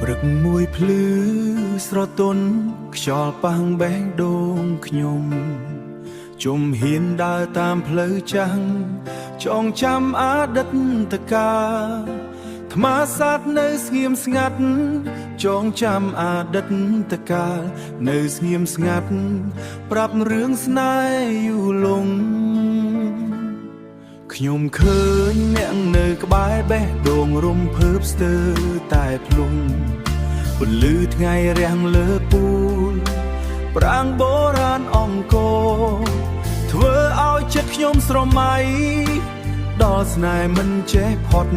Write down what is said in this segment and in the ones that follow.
ព្រឹកមួយភ្លឺស្រទន់ខ្យល់ប៉ះបេះដូងខ្ញុំជុំហ៊ានដើរតាមផ្លូវចាស់ចងចាំអតីតកាលថ្មសាទនៅស្ងៀមស្ងាត់ចងចាំអតីតកាលនៅស្ងៀមស្ងាត់ប្រាប់រឿងស្នេហ៍យូរលង់ខ្ញុំឃើញអ្នកនៅក្បែរបេះដូងរំភើបស្ទើរតែភ្លុំពន្លឺថ្ងៃរាំងលើពូលប្រាំងបុរាណអង្គរធ្វើឲ្យចិត្តខ្ញុំស្រមៃដល់ស្នេហ៍មិនចេះផុត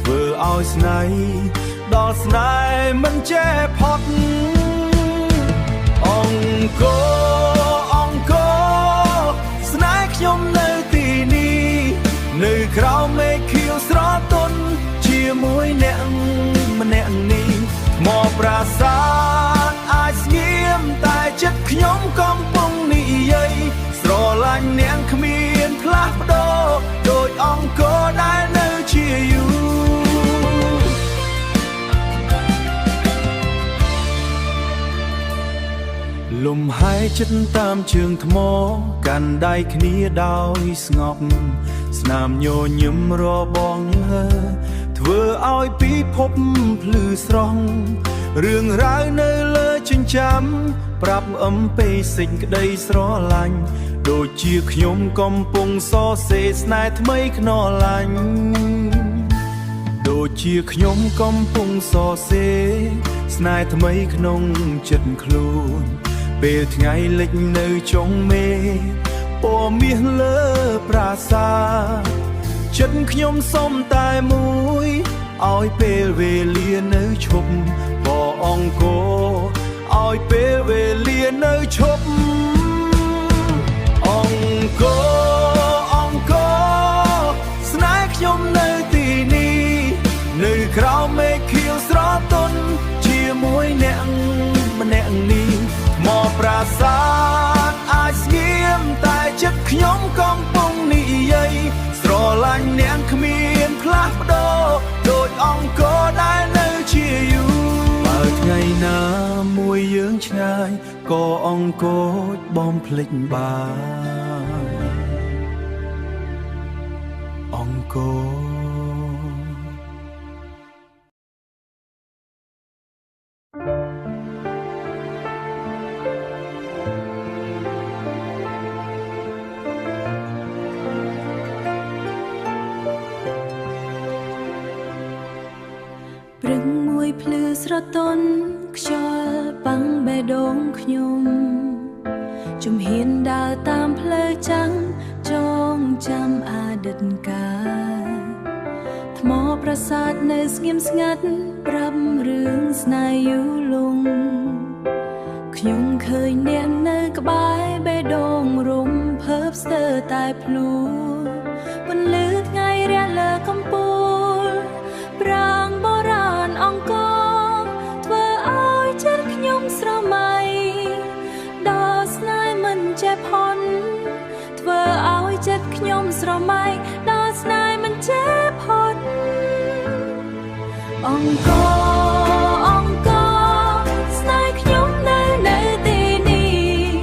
ធ្វើឲ្យស្នេហ៍ដល់ស្នេហ៍មិនចេះផុតអង្គរស្នេហ៍ខ្ញុំនៅទីនេះនៅក្រៅមេឃខៀវស្រទន់ជាមួយអ្នកម្នាក់នេះមកប្រាសាទអាចស្ងៀមតែចិត្តខ្ញុំកំពុងនិយាយស្រឡាញ់អ្នកគ្មានផ្លាស់ប្ដូរដូចអង្គរដែលនៅជាយូរលំហែចិត្តតាមជើងថ្មកាន់ដៃគ្នាដោយស្ងប់ស្នាមញញឹមរបងើធ្វើឲ្យពិភពភ្លឺស្រស់រឿងរ៉ាវនៅលើចិញ្ចាំ ប្រាប់អំពីសេចក្តីស្រឡាញ់ដូចជាខ្ញុំកំពុងសរសេរស្នេហ៍ថ្មីខ្នល់ឡាញ់ដូចជាខ្ញុំកំពុងសរសេរស្នេហ៍ថ្មីក្នុងចិត្តខ្លួនពេលថ្ងៃលិចនៅចុងមេពណ៌មាសលើប្រាសាទចិត្តខ្ញុំសុំតែមួយឲ្យពេលវេលានៅឈប់ក៏អង្គរឲ្យពេលវេលានៅឈប់អង្គរស្នេហ៍ខ្ញុំនៅទីនេះនៅក្រៅមេឃខៀវស្រទន់ជាមួយអ្នកម្នាក់នេះមកប្រាសាទអាចស្ងៀមតែចិត្តខ្ញុំកំពុងនិយាយស្រឡាញ់អ្នកគ្មានផ្លាស់ប្ដូរដូចអង្គរដែលនៅជាយូរបើថ្ងៃណាមួយយើងឆ្ងាយក៏អង្គរបំភ្លេចបានអង្គរព្រឹកមួយភ្លឺស្រទន់ខ្យល់ប៉ះបេះដូងខ្ញុំជំហ៊ានដើរតាមផ្លូវចាំងចងចាំអតីតកាលថ្មប្រាសាទនៅស្ងៀមស្ងាត់ប្រាប់រឿងស្នេហ៍យូរលង់ខ្ញុំឃើញអ្នកនៅក្បែរបេះដូងរំភើបស្ទើរតែភ្លួពន្លឺថ្ងៃរាំងលើកំពូលប្រាំងបុរាណអង្គរធ្វើឲ្យចិត្តខ្ញុំស្រមៃដល់ស្នេហ៍មិនចេះផុតធ្វើឲ្យចិត្តខ្ញុំស្រមៃដល់ស្នេហ៍មិនចេះផុតអង្គរស្នេហ៍ខ្ញុំនៅទីនេះ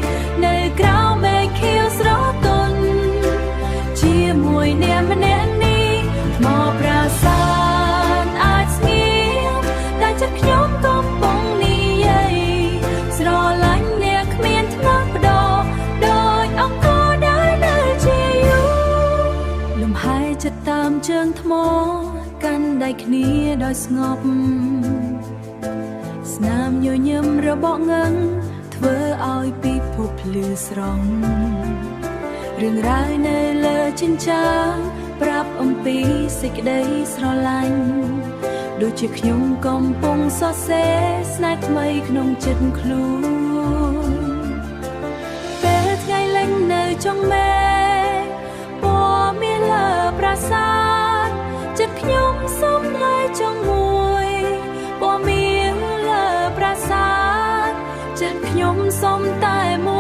នៅក្រៅមេឃខៀវស្រទន់ជាមួយអ្នកម្នាក់នេះមកប្រាសាទអាចស្ងៀមតែចិត្តខ្ញុំកំពុងនិយាយស្រឡាញ់អ្នកគ្មានថ្នាក់ប្ដូរដូចអង្គរដែលនៅជាយូរលំហែចិត្តតាមជើងថ្មកាន់ដៃគ្នាដោយស្ងប់ស្នាមញញឹមរបស់ងឹងធ្វើឲ្យពិភពភ្លឺស្រង់រឿងរ៉ាវនៅលើចិញ្ចើមប្រាប់អំពីសេចក្តីស្រឡាញ់ដូចជាខ្ញុំកំពុងសរសេរស្នេហ៍ថ្មីក្នុងចិត្តខ្លួនពេលថ្ងៃលិចនៅចុងមេពណ៌មាសលើប្រាសាទចិត្តខ្ញុំសុំលើចុងមួយពណ៌មាសលើប្រាសាទចិត្តខ្ញុំសុំតែមួយ